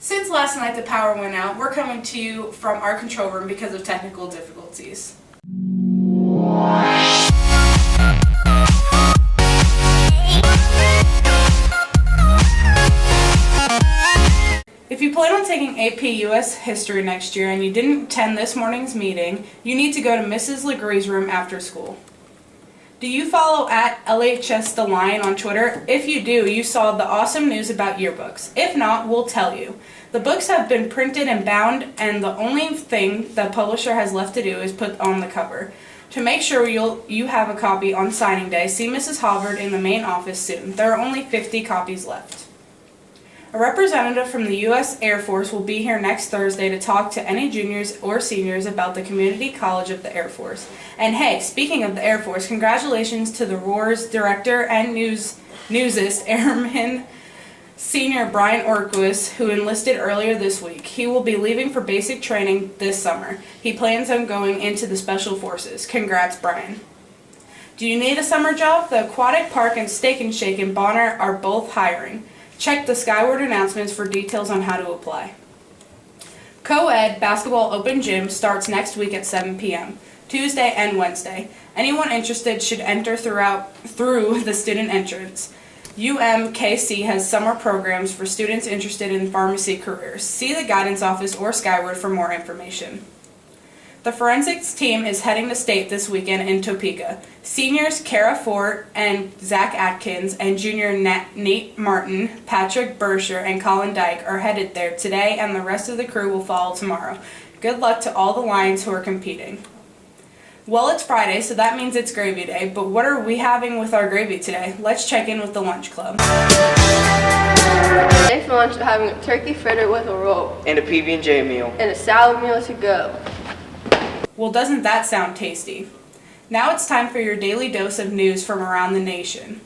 Since last night the power went out, we're coming to you from our control room because of technical difficulties. If you plan on taking AP US History next year and you didn't attend this morning's meeting, you need to go to Mrs. Legree's room after school. Do you follow at LHS The Lion on Twitter? If you do, you saw the awesome news about yearbooks. If not, we'll tell you. The books have been printed and bound, and the only thing the publisher has left to do is put on the cover. To make sure you have a copy on signing day, see Mrs. Havard in the main office soon. There are only 50 copies left. A representative from the U.S. Air Force will be here next Thursday to talk to any juniors or seniors about the Community College of the Air Force. And hey, speaking of the Air Force, congratulations to the ROAR's director and newsist, Airman Senior Brian Orquist, who enlisted earlier this week. He will be leaving for basic training this summer. He plans on going into the Special Forces. Congrats, Brian. Do you need a summer job? The Aquatic Park and Steak and Shake in Bonner are both hiring. Check the Skyward announcements for details on how to apply. Co-ed Basketball Open Gym starts next week at 7 p.m., Tuesday and Wednesday. Anyone interested should enter through the student entrance. UMKC has summer programs for students interested in pharmacy careers. See the guidance office or Skyward for more information. The forensics team is heading to state this weekend in Topeka. Seniors Kara Fort and Zach Atkins and junior Nate Martin, Patrick Bersher, and Colin Dyke are headed there today, and the rest of the crew will follow tomorrow. Good luck to all the Lions who are competing. Well, it's Friday, so that means it's gravy day, but what are we having with our gravy today? Let's check in with the lunch club. Today for lunch, we're having a turkey fritter with a roll. And a PB&J meal. And a salad meal to go. Well, doesn't that sound tasty? Now it's time for your daily dose of news from around the nation.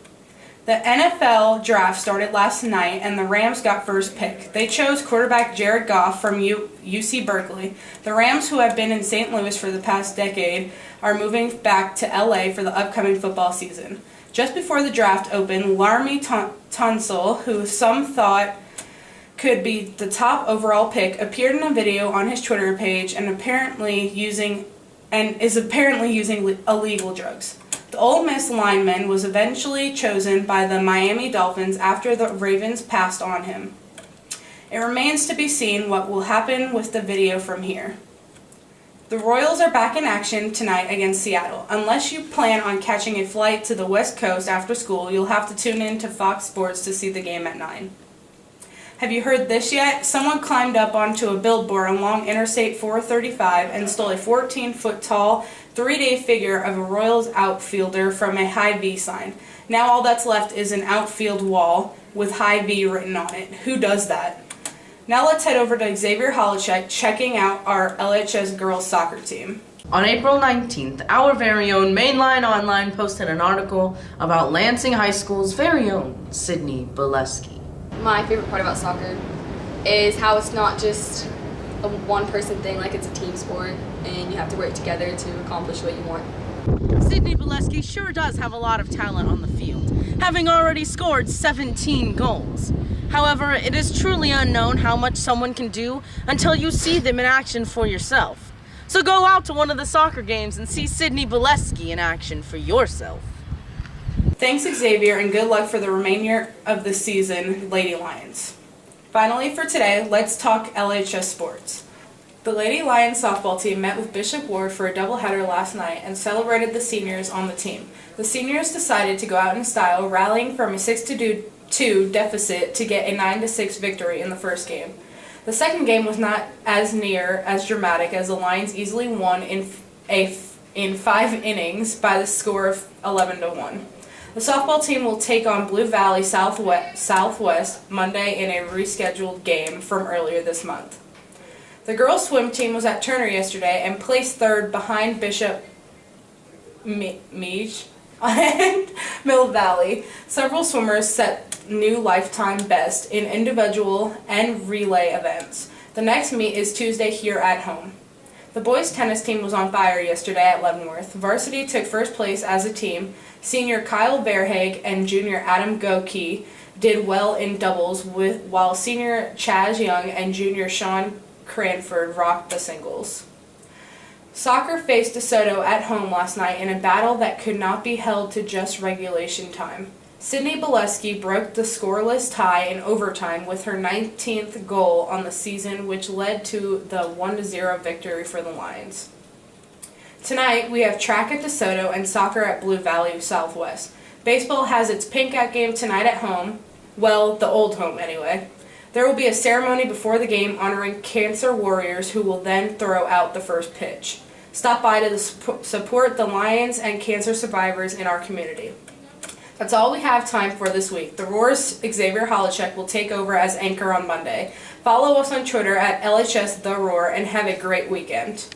The NFL draft started last night, and the Rams got first pick. They chose quarterback Jared Goff from UC Berkeley. The Rams, who have been in St. Louis for the past decade, are moving back to LA for the upcoming football season. Just before the draft opened, Laremy Tunsil, who some thought could be the top overall pick, appeared in a video on his Twitter page and is apparently using illegal drugs. The Ole Miss lineman was eventually chosen by the Miami Dolphins after the Ravens passed on him. It remains to be seen what will happen with the video from here. The Royals are back in action tonight against Seattle. Unless you plan on catching a flight to the West Coast after school, you'll have to tune in to Fox Sports to see the game at 9. Have you heard this yet? Someone climbed up onto a billboard along Interstate 435 and stole a 14-foot tall, 3D figure of a Royals outfielder from a High V sign. Now all that's left is an outfield wall with High V written on it. Who does that? Now let's head over to Xavier Holochek checking out our LHS girls soccer team. On April 19th, our very own Mainline Online posted an article about Lansing High School's very own Sydney Bolesky. My favorite part about soccer is how it's not just a one-person thing, like it's a team sport, and you have to work together to accomplish what you want. Sydney Bolesky sure does have a lot of talent on the field, having already scored 17 goals. However, it is truly unknown how much someone can do until you see them in action for yourself. So go out to one of the soccer games and see Sydney Bolesky in action for yourself. Thanks, Xavier, and good luck for the remainder of the season, Lady Lions. Finally, for today, let's talk LHS sports. The Lady Lions softball team met with Bishop Ward for a doubleheader last night and celebrated the seniors on the team. The seniors decided to go out in style, rallying from a 6-2 deficit to get a 9-6 victory in the first game. The second game was not as dramatic as the Lions easily won in 5 innings by the score of 11-1. The softball team will take on Blue Valley Southwest Monday in a rescheduled game from earlier this month. The girls' swim team was at Turner yesterday and placed third behind Bishop Meege and Mill Valley. Several swimmers set new lifetime best in individual and relay events. The next meet is Tuesday here at home. The boys' tennis team was on fire yesterday at Leavenworth. Varsity took first place as a team. Senior Kyle Verhaeg and junior Adam Goki did well in doubles, while senior Chaz Young and junior Sean Cranford rocked the singles. Soccer faced DeSoto at home last night in a battle that could not be held to just regulation time. Sydney Bolesky broke the scoreless tie in overtime with her 19th goal on the season, which led to the 1-0 victory for the Lions. Tonight, we have track at DeSoto and soccer at Blue Valley Southwest. Baseball has its pink out game tonight at home. Well, the old home anyway. There will be a ceremony before the game honoring cancer warriors who will then throw out the first pitch. Stop by to support the Lions and cancer survivors in our community. That's all we have time for this week. The Roar's Xavier Holacek will take over as anchor on Monday. Follow us on Twitter at LHS The Roar and have a great weekend.